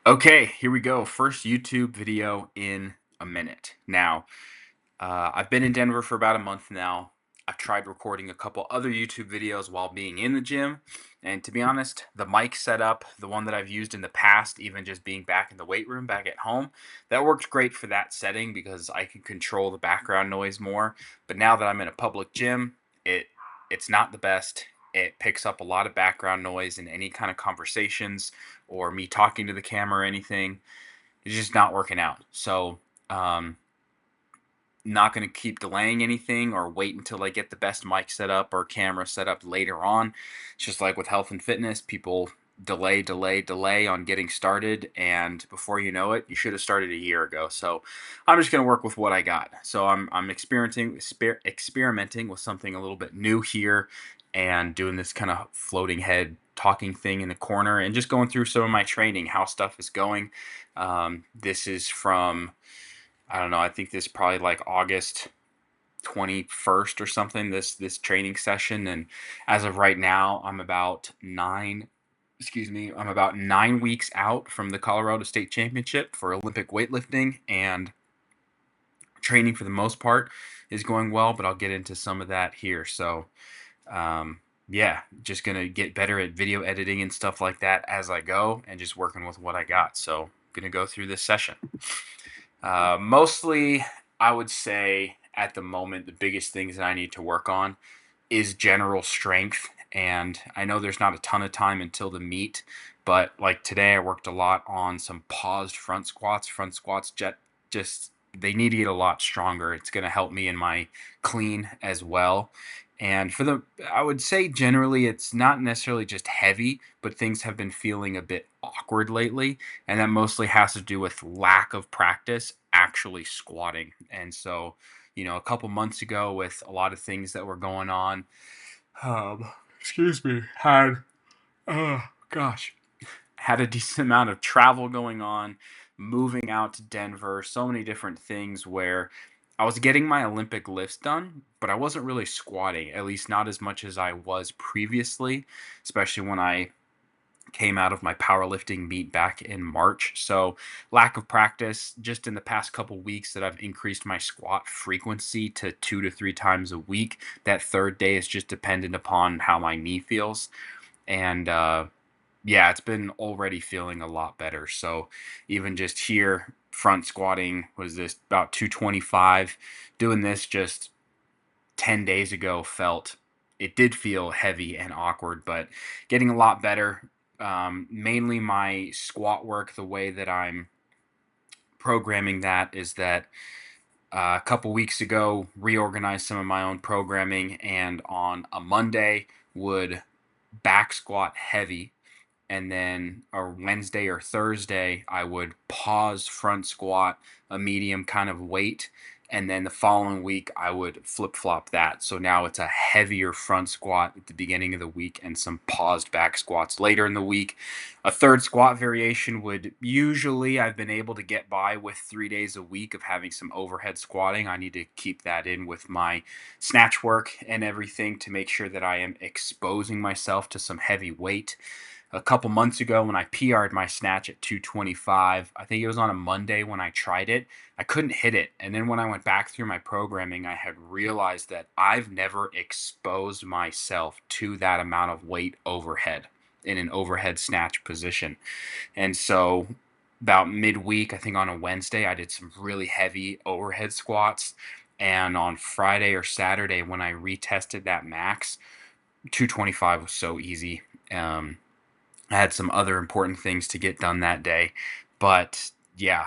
Okay, here we go. First YouTube video in a minute. Now, I've been in Denver for about a month now. I've tried recording a couple other YouTube videos while being in the gym. And to be honest, the mic setup, the one that I've used in the past, even just being back in the weight room, back at home, that worked great for that setting because I can control the background noise more. But now that I'm in a public gym, it's not the best. It picks up a lot of background noise in any kind of conversations or me talking to the camera or anything. It's just not working out. So, um, not going to keep delaying anything or wait until I get the best mic set up or camera set up later on. It's just like with health and fitness, people delay on getting started, and before you know it, you should have started a year ago. So I'm just going to work with what I got. So I'm experimenting with something a little bit new here, and doing this kind of floating head talking thing in the corner, and just going through some of my training, how stuff is going. This is from, I don't know, I think this is probably like August 21st or something, this training session. And as of right now, I'm about 9 weeks out from the Colorado State Championship for Olympic weightlifting, and training for the most part is going well, but I'll get into some of that here. So, yeah, just gonna get better at video editing and stuff like that as I go, and just working with what I got. So, gonna go through this session. Mostly, I would say at the moment, the biggest things that I need to work on is general strength. And I know there's not a ton of time until the meet, but like today, I worked a lot on some paused front squats. Front squats just they need to get a lot stronger. It's going to help me in my clean as well. And I would say generally it's not necessarily just heavy, but things have been feeling a bit awkward lately. And that mostly has to do with lack of practice actually squatting. And so, a couple months ago, with a lot of things that were going on, um, excuse me, oh gosh, had a decent amount of travel going on, moving out to Denver, so many different things where I was getting my Olympic lifts done, but I wasn't really squatting, at least not as much as I was previously, especially when I came out of my powerlifting meet back in March. So, lack of practice just in the past couple weeks, that I've increased my squat frequency to 2 to 3 times a week. That third day is just dependent upon how my knee feels. And yeah, it's been already feeling a lot better. So, even just here, front squatting was this about 225. Doing this just 10 days ago it did feel heavy and awkward, but getting a lot better. Mainly my squat work, the way that I'm programming that is that a couple weeks ago, reorganized some of my own programming, and on a Monday would back squat heavy, and then a Wednesday or Thursday I would pause front squat a medium kind of weight, and then the following week I would flip flop that. So now it's a heavier front squat at the beginning of the week and some paused back squats later in the week. A third squat variation would usually, I've been able to get by with 3 days a week of having some overhead squatting. I need to keep that in with my snatch work and everything to make sure that I am exposing myself to some heavy weight. A couple months ago, when I PR'd my snatch at 225, I think it was on a Monday when I tried it, I couldn't hit it. And then when I went back through my programming, I had realized that I've never exposed myself to that amount of weight overhead in an overhead snatch position. And so, about midweek, I think on a Wednesday, I did some really heavy overhead squats. And on Friday or Saturday, when I retested that max, 225 was so easy. I had some other important things to get done that day. But yeah,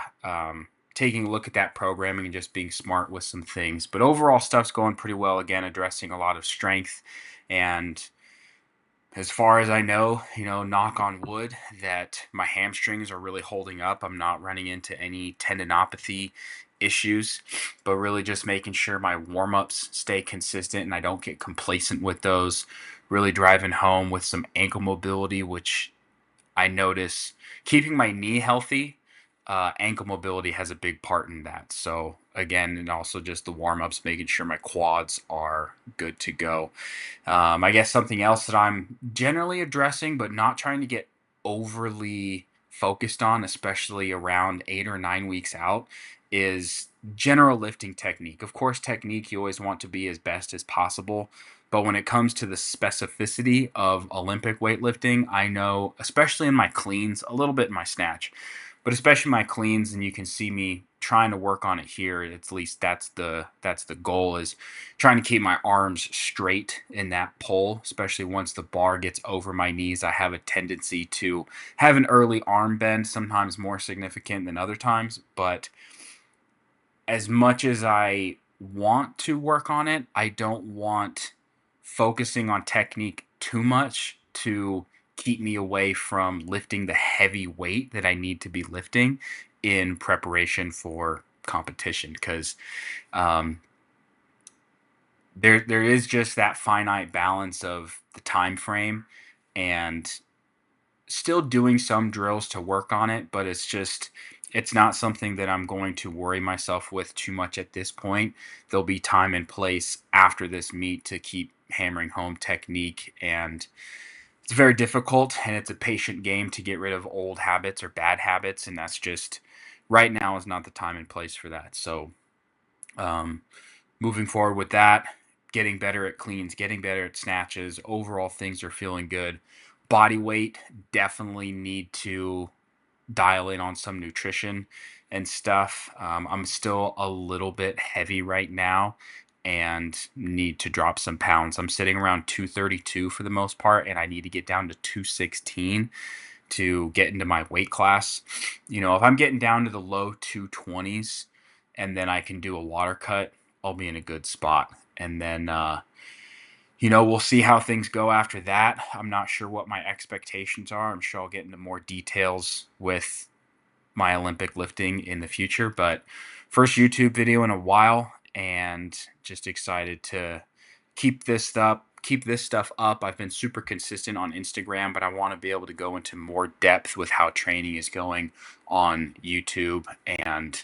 taking a look at that programming and just being smart with some things. But overall, stuff's going pretty well. Again, addressing a lot of strength. And as far as I know, knock on wood, that my hamstrings are really holding up. I'm not running into any tendinopathy issues, but really just making sure my warm ups stay consistent and I don't get complacent with those. Really driving home with some ankle mobility, which I notice keeping my knee healthy, ankle mobility has a big part in that. So again, and also just the warm ups, making sure my quads are good to go. I guess something else that I'm generally addressing, but not trying to get overly focused on, especially around 8 or 9 weeks out, is general lifting technique. Of course, technique, you always want to be as best as possible. But when it comes to the specificity of Olympic weightlifting, I know, especially in my cleans, a little bit in my snatch, but especially my cleans, and you can see me trying to work on it here. At least that's the goal, is trying to keep my arms straight in that pull, especially once the bar gets over my knees. I have a tendency to have an early arm bend, sometimes more significant than other times. But as much as I want to work on it, I don't want focusing on technique too much to keep me away from lifting the heavy weight that I need to be lifting in preparation for competition. Because um, there is just that finite balance of the time frame, and still doing some drills to work on it, but it's not something that I'm going to worry myself with too much at this point. There'll be time and place after this meet to keep hammering home technique, and it's very difficult, and it's a patient game to get rid of old habits or bad habits, and that's just right now is not the time and place for that. So um, moving forward with that, getting better at cleans, getting better at snatches, overall things are feeling good. Body weight, definitely need to dial in on some nutrition and stuff. I'm still a little bit heavy right now and need to drop some pounds. I'm sitting around 232 for the most part, and I need to get down to 216 to get into my weight class. If I'm getting down to the low 220s and then I can do a water cut, I'll be in a good spot. And then, we'll see how things go after that. I'm not sure what my expectations are. I'm sure I'll get into more details with my Olympic lifting in the future, but first YouTube video in a while, and just excited to keep this stuff up. I've been super consistent on Instagram, but I want to be able to go into more depth with how training is going on YouTube, and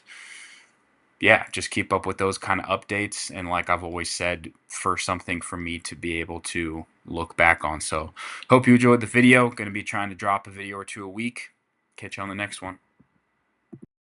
yeah, just keep up with those kind of updates. And like I've always said, for something for me to be able to look back on. So hope you enjoyed the video. Going to be trying to drop a video or two a week. Catch you on the next one.